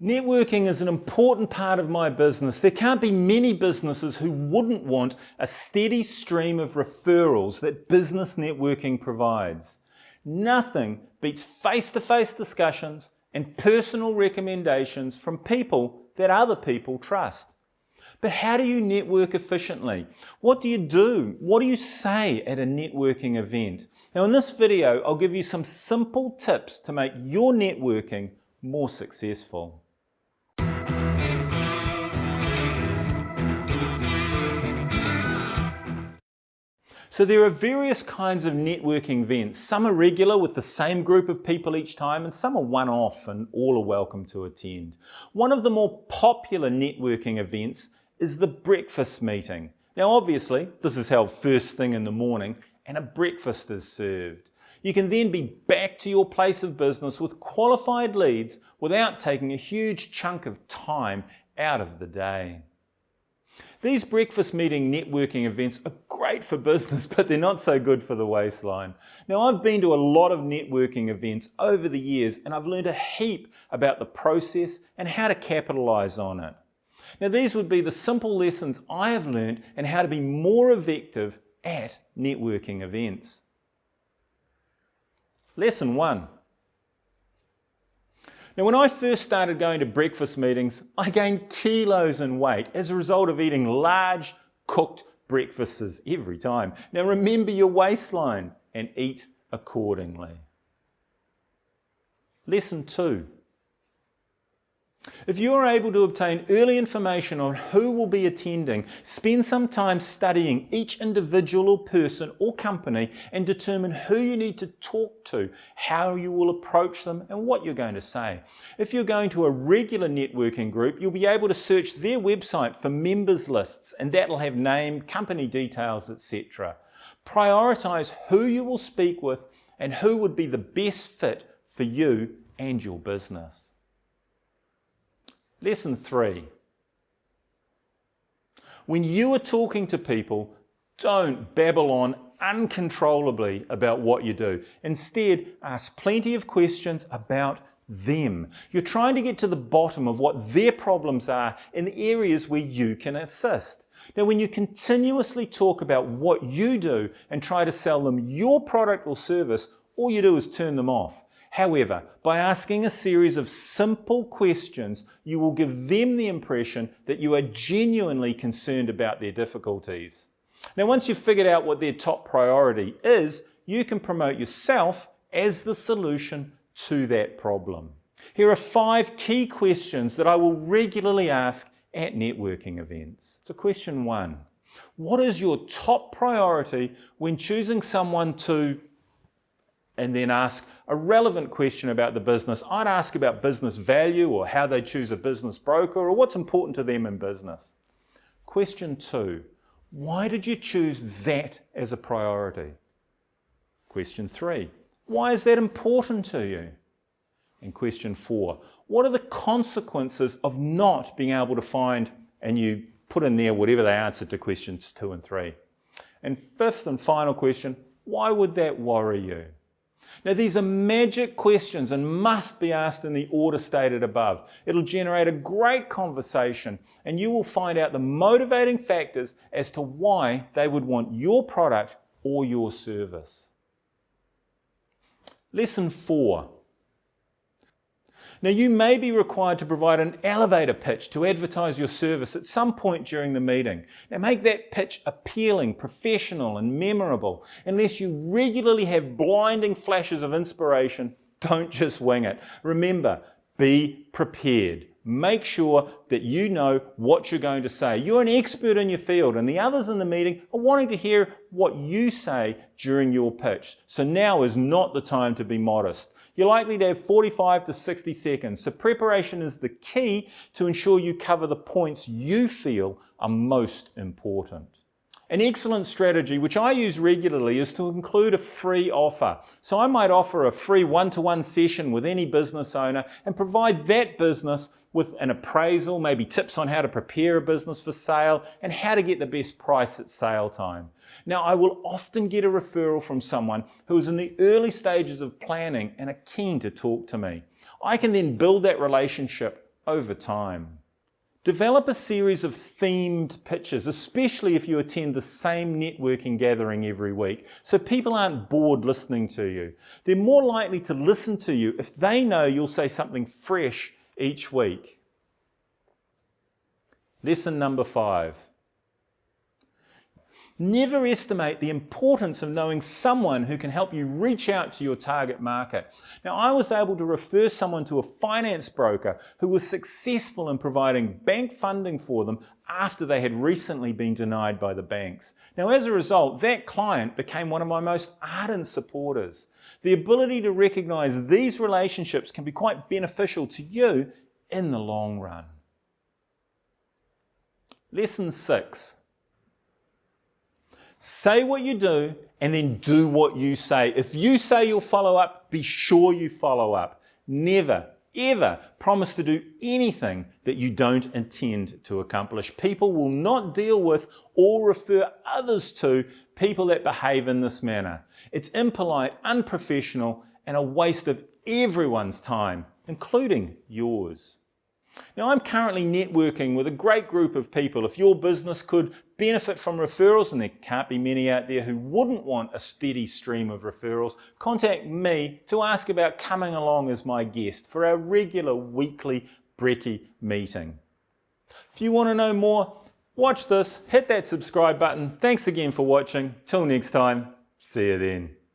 Networking is an important part of my business. There can't be many businesses who wouldn't want a steady stream of referrals that business networking provides. Nothing beats face-to-face discussions and personal recommendations from people that other people trust. But how do you network efficiently? What do you do? What do you say at a networking event? Now in this video, I'll give you some simple tips to make your networking more successful. So there are various kinds of networking events. Some are regular with the same group of people each time, and some are one-off and all are welcome to attend. One of the more popular networking events is the breakfast meeting. Now obviously, this is held first thing in the morning and a breakfast is served. You can then be back to your place of business with qualified leads without taking a huge chunk of time out of the day. These breakfast meeting networking events are great for business, but they're not so good for the waistline. Now, I've been to a lot of networking events over the years, and I've learned a heap about the process and how to capitalize on it. Now, these would be the simple lessons I have learned and how to be more effective at networking events. Lesson 1. Now, when I first started going to breakfast meetings, I gained kilos in weight as a result of eating large, cooked breakfasts every time. Now, remember your waistline and eat accordingly. Lesson 2. If you are able to obtain early information on who will be attending, spend some time studying each individual person or company and determine who you need to talk to, how you will approach them and what you're going to say. If you're going to a regular networking group, you'll be able to search their website for members lists and that'll have name, company details, etc. Prioritize who you will speak with and who would be the best fit for you and your business. Lesson 3. When you are talking to people, don't babble on uncontrollably about what you do. Instead, ask plenty of questions about them. You're trying to get to the bottom of what their problems are in the areas where you can assist. Now, when you continuously talk about what you do and try to sell them your product or service, all you do is turn them off. However, by asking a series of simple questions, you will give them the impression that you are genuinely concerned about their difficulties. Now, once you've figured out what their top priority is, you can promote yourself as the solution to that problem. Here are 5 key questions that I will regularly ask at networking events. So question 1, what is your top priority when choosing someone to, and then ask a relevant question about the business. I'd ask about business value or how they choose a business broker or what's important to them in business. Question 2, why did you choose that as a priority? Question 3, why is that important to you? And question 4, what are the consequences of not being able to find, and you put in there whatever they answered to questions 2 and 3. And 5th and final question, why would that worry you? Now, these are magic questions and must be asked in the order stated above. It'll generate a great conversation and you will find out the motivating factors as to why they would want your product or your service. Lesson 4. Now, you may be required to provide an elevator pitch to advertise your service at some point during the meeting. Now, make that pitch appealing, professional, and memorable. Unless you regularly have blinding flashes of inspiration, don't just wing it. Remember, be prepared. Make sure that you know what you're going to say. You're an expert in your field, and the others in the meeting are wanting to hear what you say during your pitch. So now is not the time to be modest. You're likely to have 45 to 60 seconds, so preparation is the key to ensure you cover the points you feel are most important. An excellent strategy, which I use regularly, is to include a free offer. So I might offer a free one-to-one session with any business owner and provide that business with an appraisal, maybe tips on how to prepare a business for sale and how to get the best price at sale time. Now, I will often get a referral from someone who is in the early stages of planning and are keen to talk to me. I can then build that relationship over time. Develop a series of themed pitches, especially if you attend the same networking gathering every week, so people aren't bored listening to you. They're more likely to listen to you if they know you'll say something fresh each week. Lesson number 5. Never estimate the importance of knowing someone who can help you reach out to your target market. Now, I was able to refer someone to a finance broker who was successful in providing bank funding for them after they had recently been denied by the banks. Now, as a result, that client became one of my most ardent supporters. The ability to recognize these relationships can be quite beneficial to you in the long run. Lesson 6. Say what you do and then do what you say. If you say you'll follow up, be sure you follow up. Never, ever promise to do anything that you don't intend to accomplish. People will not deal with or refer others to people that behave in this manner. It's impolite, unprofessional, and a waste of everyone's time, including yours. Now, I'm currently networking with a great group of people. If your business could benefit from referrals, and there can't be many out there who wouldn't want a steady stream of referrals, contact me to ask about coming along as my guest for our regular weekly brekkie meeting. If you want to know more, watch this, hit that subscribe button. Thanks again for watching. Till next time, see you then.